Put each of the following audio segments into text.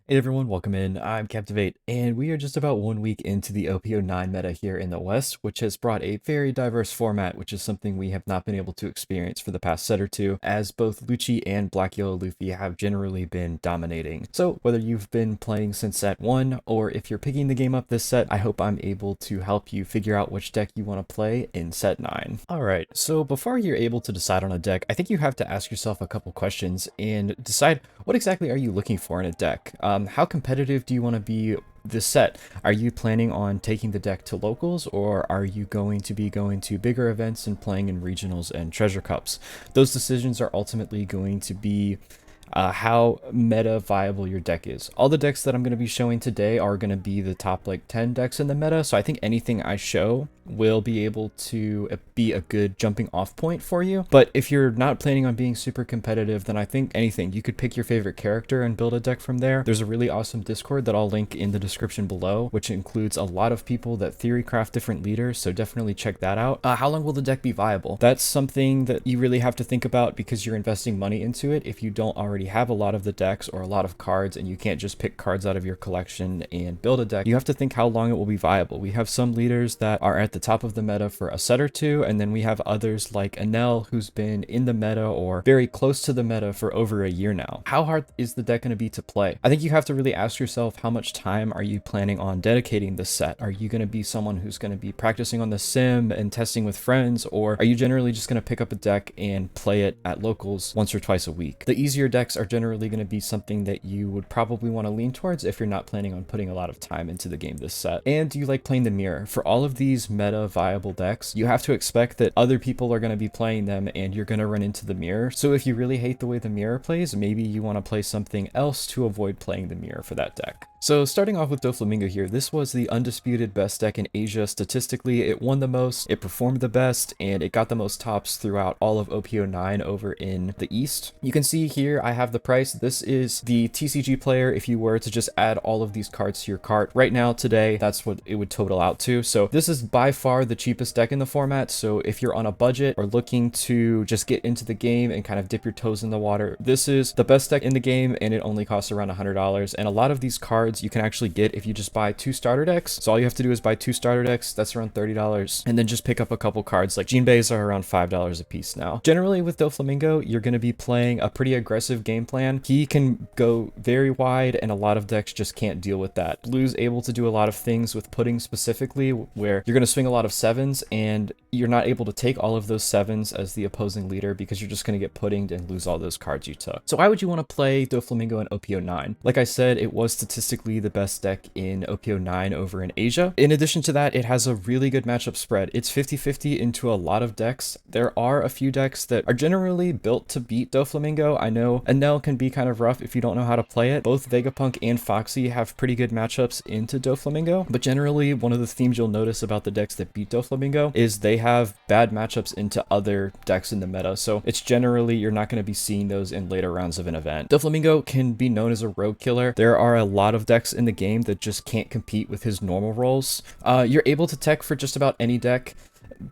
Hey everyone, welcome in. I'm Captivate, and we are just about 1 week into the OP09 meta here in the West, which has brought a very diverse format, which is something we have not been able to experience for the past set or two, as both Lucci and Black Yellow Luffy have generally been dominating. So whether you've been playing since set 1, or if you're picking the game up this set, I hope I'm able to help you figure out which deck you want to play in set 9. Alright, so before you're able to decide on a deck, I think you have to ask yourself a couple questions and decide what exactly are you looking for in a deck. How competitive do you want to be this set? Are you planning on taking the deck to locals, or are you going to be going to bigger events and playing in regionals and treasure cups? Those decisions are ultimately going to be how meta viable your deck is. All the decks that I'm going to be showing today are going to be the top like 10 decks in the meta, so I think anything I show will be able to be a good jumping off point for you. But if you're not planning on being super competitive, then I think anything. You could pick your favorite character and build a deck from there. There's a really awesome Discord that I'll link in the description below, which includes a lot of people that theory craft different leaders, so definitely check that out. How long will the deck be viable? That's something that you really have to think about because you're investing money into it. If you don't already have a lot of the decks or a lot of cards and you can't just pick cards out of your collection and build a deck, you have to think how long it will be viable. We have some leaders that are at the top of the meta for a set or two, and then we have others like Enel, who's been in the meta or very close to the meta for over a year now. How hard is the deck going to be to play? I think you have to really ask yourself, how much time are you planning on dedicating this set? Are you going to be someone who's going to be practicing on the sim and testing with friends, or are you generally just going to pick up a deck and play it at locals once or twice a week? The easier decks are generally going to be something that you would probably want to lean towards if you're not planning on putting a lot of time into the game this set. And do you like playing the mirror? For all of these meta viable decks, you have to expect that other people are going to be playing them and you're going to run into the mirror. So if you really hate the way the mirror plays, maybe you want to play something else to avoid playing the mirror for that deck. So starting off with Doflamingo here, this was the undisputed best deck in Asia. Statistically, it won the most, it performed the best, and it got the most tops throughout all of OP09 over in the East. You can see here I have the price. This is the TCG player if you were to just add all of these cards to your cart. Right now, today, that's what it would total out to. So this is by far the cheapest deck in the format. So if you're on a budget or looking to just get into the game and kind of dip your toes in the water, this is the best deck in the game, and it only costs around $100. And a lot of these cards you can actually get if you just buy 2 starter decks. So all you have to do is buy 2 starter decks. That's around $30. And then just pick up a couple cards. Like Jinbeis are around $5 a piece now. Generally with Doflamingo, you're going to be playing a pretty aggressive game plan. He can go very wide, and a lot of decks just can't deal with that. Blue's able to do a lot of things with pudding specifically, where you're going to swing a lot of 7s, and you're not able to take all of those 7s as the opposing leader because you're just going to get puddinged and lose all those cards you took. So why would you want to play Doflamingo in OP09? Like I said, it was statistically the best deck in OP09 over in Asia. In addition to that, it has a really good matchup spread. It's 50-50 into a lot of decks. There are a few decks that are generally built to beat Doflamingo. I know Enel can be kind of rough if you don't know how to play it. Both Vegapunk and Foxy have pretty good matchups into Doflamingo, but generally one of the themes you'll notice about the decks that beat Doflamingo is they have bad matchups into other decks in the meta. So it's generally, you're not going to be seeing those in later rounds of an event. Doflamingo can be known as a rogue killer. There are a lot of decks in the game that just can't compete with his normal roles. You're able to tech for just about any deck.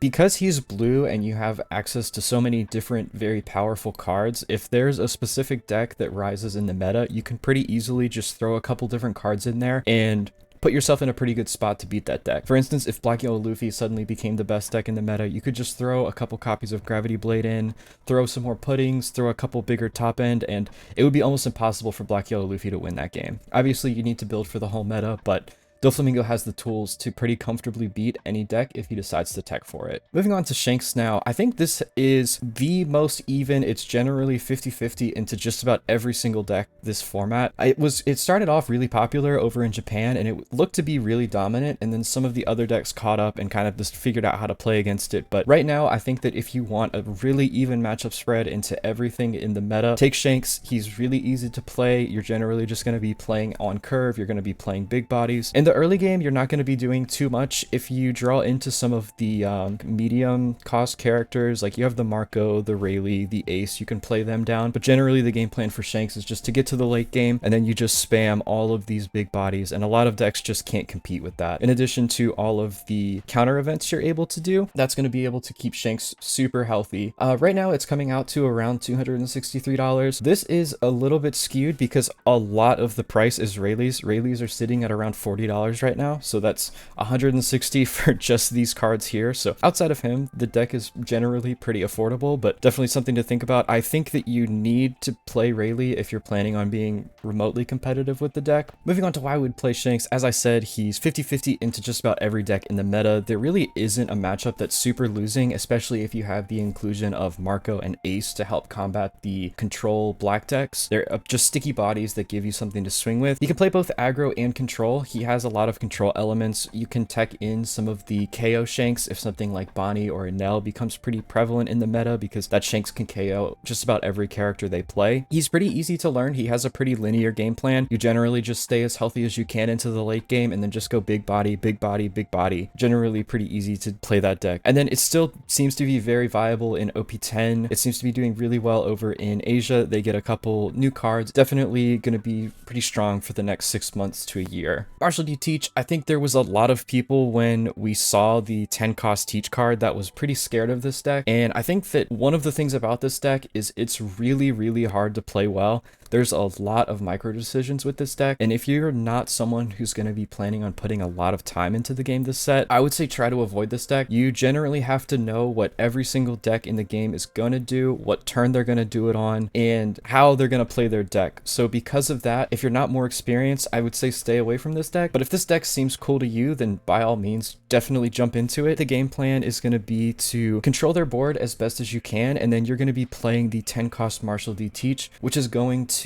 Because he's blue and you have access to so many different very powerful cards, if there's a specific deck that rises in the meta, you can pretty easily just throw a couple different cards in there and put yourself in a pretty good spot to beat that deck. For instance, if Black Yellow Luffy suddenly became the best deck in the meta, you could just throw a couple copies of Gravity Blade in, throw some more puddings, throw a couple bigger top end, and it would be almost impossible for Black Yellow Luffy to win that game. Obviously, you need to build for the whole meta, but Doflamingo has the tools to pretty comfortably beat any deck if he decides to tech for it. Moving on to Shanks now, I think this is the most even. It's generally 50-50 into just about every single deck this format. It started off really popular over in Japan, and it looked to be really dominant, and then some of the other decks caught up and kind of just figured out how to play against it. But right now, I think that if you want a really even matchup spread into everything in the meta, take Shanks. He's really easy to play. You're generally just going to be playing on curve. You're going to be playing big bodies. And the early game, you're not going to be doing too much. If you draw into some of the medium cost characters, like you have the Marco, the Rayleigh, the Ace, you can play them down. But generally the game plan for Shanks is just to get to the late game, and then you just spam all of these big bodies, and a lot of decks just can't compete with that. In addition to all of the counter events you're able to do, that's going to be able to keep Shanks super healthy. Right now it's coming out to around $263. This is a little bit skewed because a lot of the price is Rayleigh's. Rayleigh's are sitting at around $40 right now, so that's $160 for just these cards here. So outside of him, the deck is generally pretty affordable, but definitely something to think about. I think that you need to play Rayleigh if you're planning on being remotely competitive with the deck. Moving on to why I would play Shanks, as I said, he's 50-50 into just about every deck in the meta. There really isn't a matchup that's super losing, especially if you have the inclusion of Marco and Ace to help combat the control black decks. They're just sticky bodies that give you something to swing with. You can play both aggro and control. He has a lot of control elements. You can tech in some of the KO Shanks if something like Bonney or Enel becomes pretty prevalent in the meta, because that Shanks can KO just about every character they play. He's pretty easy to learn. He has a pretty linear game plan. You generally just stay as healthy as you can into the late game and then just go big body, big body, big body. Generally pretty easy to play that deck. And then it still seems to be very viable in OP10. It seems to be doing really well over in Asia. They get a couple new cards. Definitely going to be pretty strong for the next 6 months to a year. Marshal D Teach, I think there was a lot of people when we saw the 10 cost Teach card that was pretty scared of this deck. And I think that one of the things about this deck is it's really, really hard to play well. There's a lot of micro decisions with this deck, and if you're not someone who's going to be planning on putting a lot of time into the game this set, I would say try to avoid this deck. You generally have to know what every single deck in the game is going to do, what turn they're going to do it on, and how they're going to play their deck. So because of that, if you're not more experienced, I would say stay away from this deck. But if this deck seems cool to you, then by all means, definitely jump into it. The game plan is going to be to control their board as best as you can, and then you're going to be playing the 10 cost Marshal D Teach, which is going to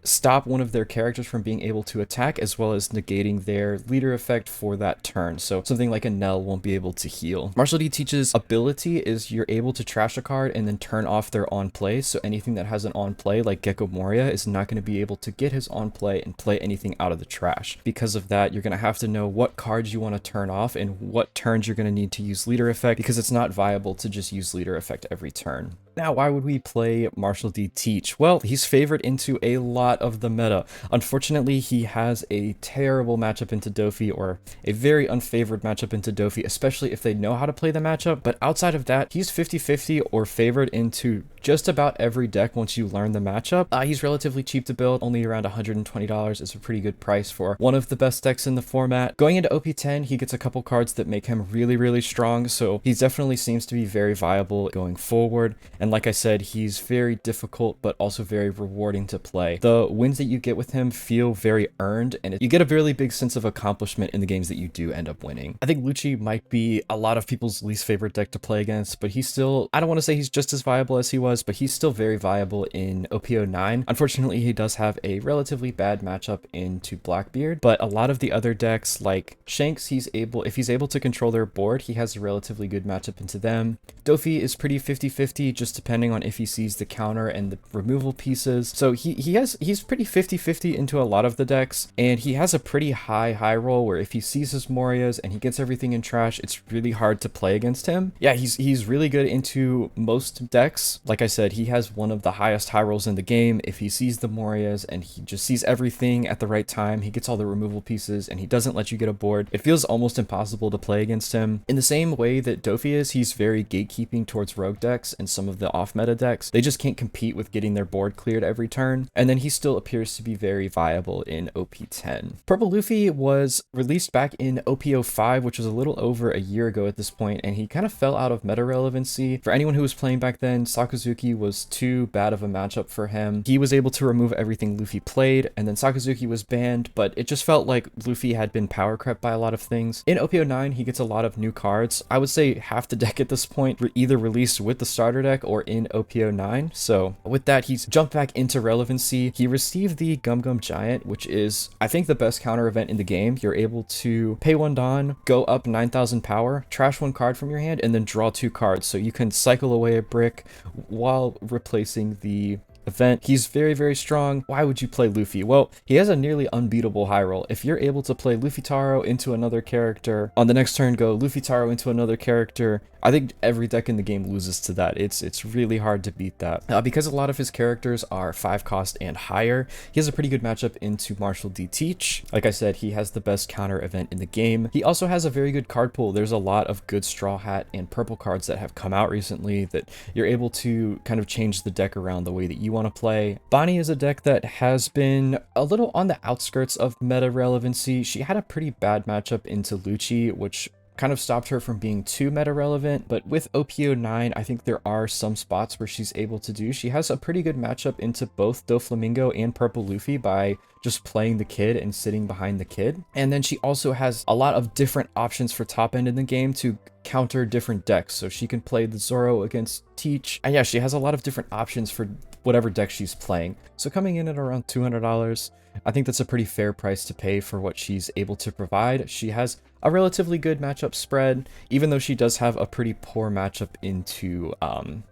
stop one of their characters from being able to attack, as well as negating their leader effect for that turn. So something like Enel won't be able to heal. Marshal D Teach's ability is you're able to trash a card and then turn off their on play. So anything that has an on play, like Gecko Moria, is not going to be able to get his on play and play anything out of the trash. Because of that, you're going to have to know what cards you want to turn off and what turns you're going to need to use leader effect, because it's not viable to just use leader effect every turn. Now, why would we play Marshal D Teach? Well, he's favored into a lot of the meta. Unfortunately, he has a terrible matchup into Dofi, or a very unfavored matchup into Dofi, especially if they know how to play the matchup. But outside of that, he's 50-50 or favored into just about every deck once you learn the matchup. He's relatively cheap to build, only around $120 is a pretty good price for one of the best decks in the format. Going into OP10, he gets a couple cards that make him really, really strong, so he definitely seems to be very viable going forward. And like I said, he's very difficult, but also very rewarding to play. The wins that you get with him feel very earned, and you get a really big sense of accomplishment in the games that you do end up winning. I think Lucci might be a lot of people's least favorite deck to play against, but he's still, I don't want to say he's just as viable as he was, but he's still very viable in OP09. Unfortunately, he does have a relatively bad matchup into Blackbeard, but a lot of the other decks like Shanks, if he's able to control their board, he has a relatively good matchup into them. Dofi is pretty 50-50, just depending on if he sees the counter and the removal pieces. So he's pretty 50-50 into a lot of the decks, and he has a pretty high roll where if he sees his Morias and he gets everything in trash, it's really hard to play against him. Yeah, he's really good into most decks. Like I said, he has one of the highest high rolls in the game. If he sees the Morias and he just sees everything at the right time, he gets all the removal pieces and he doesn't let you get a board, it feels almost impossible to play against him. In the same way that Dofi is, he's very gatekeeping towards rogue decks and some of the off-meta decks. They just can't compete with getting their board cleared every turn, and then he still appears to be very viable in OP10. Purple Luffy was released back in OP05, which was a little over a year ago at this point, and he kind of fell out of meta relevancy. For anyone who was playing back then, Sakazuki was too bad of a matchup for him. He was able to remove everything Luffy played, and then Sakazuki was banned, but it just felt like Luffy had been power crept by a lot of things. In OP09, he gets a lot of new cards. I would say half the deck at this point were either released with the starter deck or in OP09. So with that, he's jumped back into relevancy. He received the Gum Gum Giant, which is, I think, the best counter event in the game. You're able to pay 1 Dawn, go up 9,000 power, trash 1 card from your hand, and then draw 2 cards. So you can cycle away a brick while replacing the event. He's very, very strong. Why would you play Luffy? Well, he has a nearly unbeatable high roll. If you're able to play Luffy Taro into another character, on the next turn go Luffy Taro into another character, I think every deck in the game loses to that. It's really hard to beat that. Because a lot of his characters are 5 cost and higher, he has a pretty good matchup into Marshal D Teach. Like I said, he has the best counter event in the game. He also has a very good card pool. There's a lot of good Straw Hat and purple cards that have come out recently that you're able to kind of change the deck around the way that you want to play. Bonney is a deck that has been a little on the outskirts of meta relevancy. She had a pretty bad matchup into Lucci, which kind of stopped her from being too meta relevant, but with OP09, I think there are some spots where she's able to do. She has a pretty good matchup into both Doflamingo and Purple Luffy by just playing the kid and sitting behind the kid. And then she also has a lot of different options for top end in the game to counter different decks. So she can play the Zoro against Teach. And yeah, she has a lot of different options for whatever deck she's playing. So coming in at around $200, I think that's a pretty fair price to pay for what she's able to provide. She has a relatively good matchup spread, even though she does have a pretty poor matchup into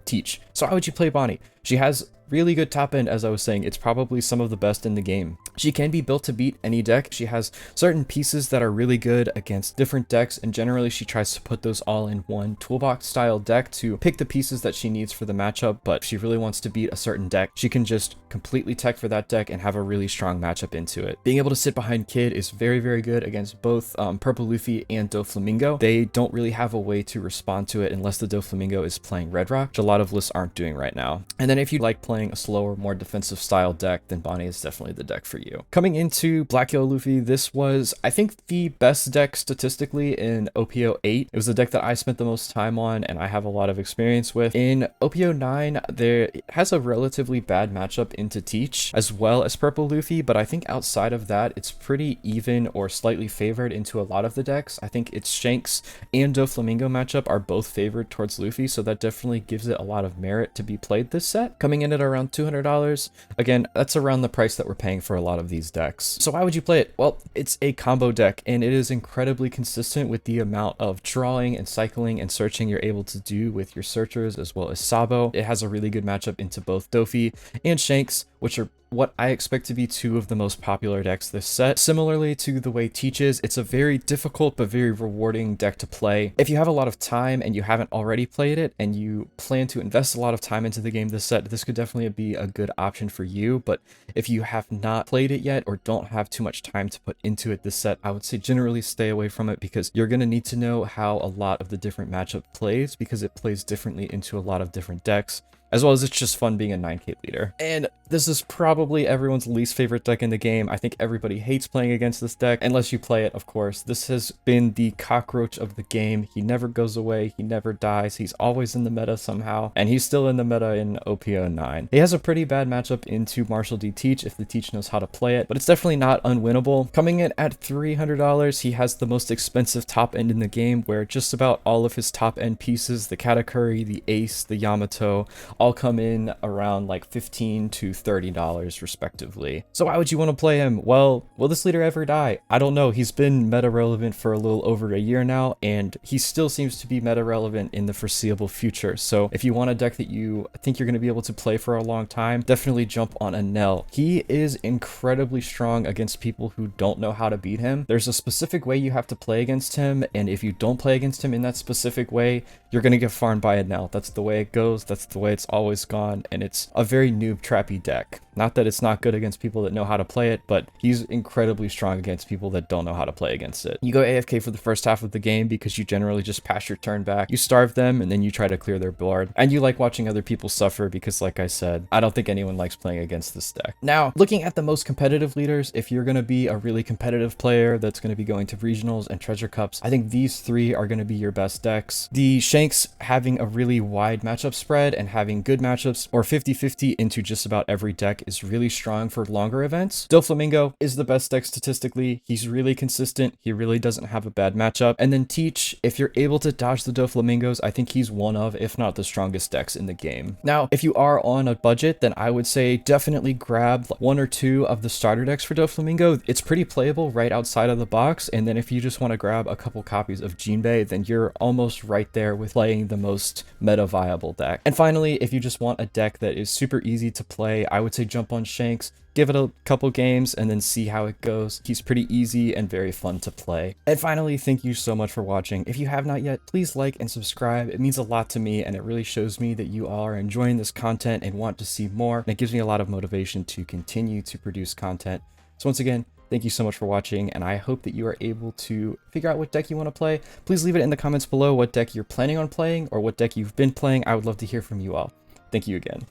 Teach. So how would you play Bonney? She has really good top end, as I was saying. It's probably some of the best in the game. She can be built to beat any deck. She has certain pieces that are really good against different decks, and generally she tries to put those all in one toolbox style deck to pick the pieces that she needs for the matchup. But if she really wants to beat a certain deck, she can just completely tech for that deck and have a really strong matchup into it. Being able to sit behind Kid is very, very good against both Purple Luffy and Doflamingo. They don't really have a way to respond to it unless the Doflamingo is playing Red Rock, which a lot of lists aren't doing right now. And then if you like playing a slower, more defensive style deck, then Bonney is definitely the deck for you. Coming into Black Yellow Luffy, this was, I think, the best deck statistically in OP08. It was the deck that I spent the most time on and I have a lot of experience with. In OP09, there has a relatively bad matchup into Teach as well as Purple Luffy, but I think outside of that, it's pretty even or slightly favored into a lot of the decks. I think it's Shanks and Doflamingo matchup are both favored towards Luffy, so that definitely gives it a lot of merit to be played this set. Coming in at around $200. Again, that's around the price that we're paying for a lot of these decks. So why would you play it? Well, it's a combo deck and it is incredibly consistent with the amount of drawing and cycling and searching you're able to do with your searchers as well as Sabo. It has a really good matchup into both Dofi and Shanks, which are what I expect to be two of the most popular decks this set. Similarly to the way Teach is, it's a very difficult but very rewarding deck to play. If you have a lot of time and you haven't already played it and you plan to invest a lot of time into the game this set, this could definitely be a good option for you. But if you have not played it yet or don't have too much time to put into it this set, I would say generally stay away from it because you're going to need to know how a lot of the different matchup plays because it plays differently into a lot of different decks, as well as it's just fun being a 9k leader. And this is probably everyone's least favorite deck in the game. I think everybody hates playing against this deck, unless you play it, of course. This has been the cockroach of the game. He never goes away, he never dies, he's always in the meta somehow, and he's still in the meta in OP09. He has a pretty bad matchup into Marshal D Teach if the Teach knows how to play it, but it's definitely not unwinnable. Coming in at $300, he has the most expensive top end in the game, where just about all of his top end pieces, the Katakuri, the Ace, the Yamato, all come in around like $15 to $30 respectively. So why would you want to play him? Well, will this leader ever die? I don't know. He's been meta relevant for a little over a year now, and he still seems to be meta relevant in the foreseeable future. So if you want a deck that you think you're going to be able to play for a long time, definitely jump on Enel. He is incredibly strong against people who don't know how to beat him. There's a specific way you have to play against him, and if you don't play against him in that specific way, you're going to get farmed by Enel. That's the way it goes. That's the way it's always gone, and it's a very noob trappy deck. Not that it's not good against people that know how to play it, but he's incredibly strong against people that don't know how to play against it. You go AFK for the first half of the game because you generally just pass your turn back. You starve them and then you try to clear their board. And you like watching other people suffer because, like I said, I don't think anyone likes playing against this deck. Now, looking at the most competitive leaders, if you're going to be a really competitive player that's going to be going to regionals and treasure cups, I think these three are going to be your best decks. The Shanks having a really wide matchup spread and having good matchups, or 50-50 into just about every deck deck is really strong for longer events. Doflamingo is the best deck statistically. He's really consistent. He really doesn't have a bad matchup. And then Teach, if you're able to dodge the Doflamingos, I think he's one of, if not the strongest decks in the game. Now, if you are on a budget, then I would say definitely grab one or two of the starter decks for Doflamingo. It's pretty playable right outside of the box. And then if you just want to grab a couple copies of Jinbei, then you're almost right there with playing the most meta viable deck. And finally, if you just want a deck that is super easy to play, I would say jump on Shanks. Give it a couple games and then see how it goes. He's pretty easy and very fun to play. And finally, thank you so much for watching. If you have not yet, please like and subscribe. It means a lot to me and it really shows me that you all are enjoying this content and want to see more. And it gives me a lot of motivation to continue to produce content. So once again, thank you so much for watching, and I hope that you are able to figure out what deck you want to play. Please leave it in the comments below what deck you're planning on playing or what deck you've been playing. I would love to hear from you all. Thank you again.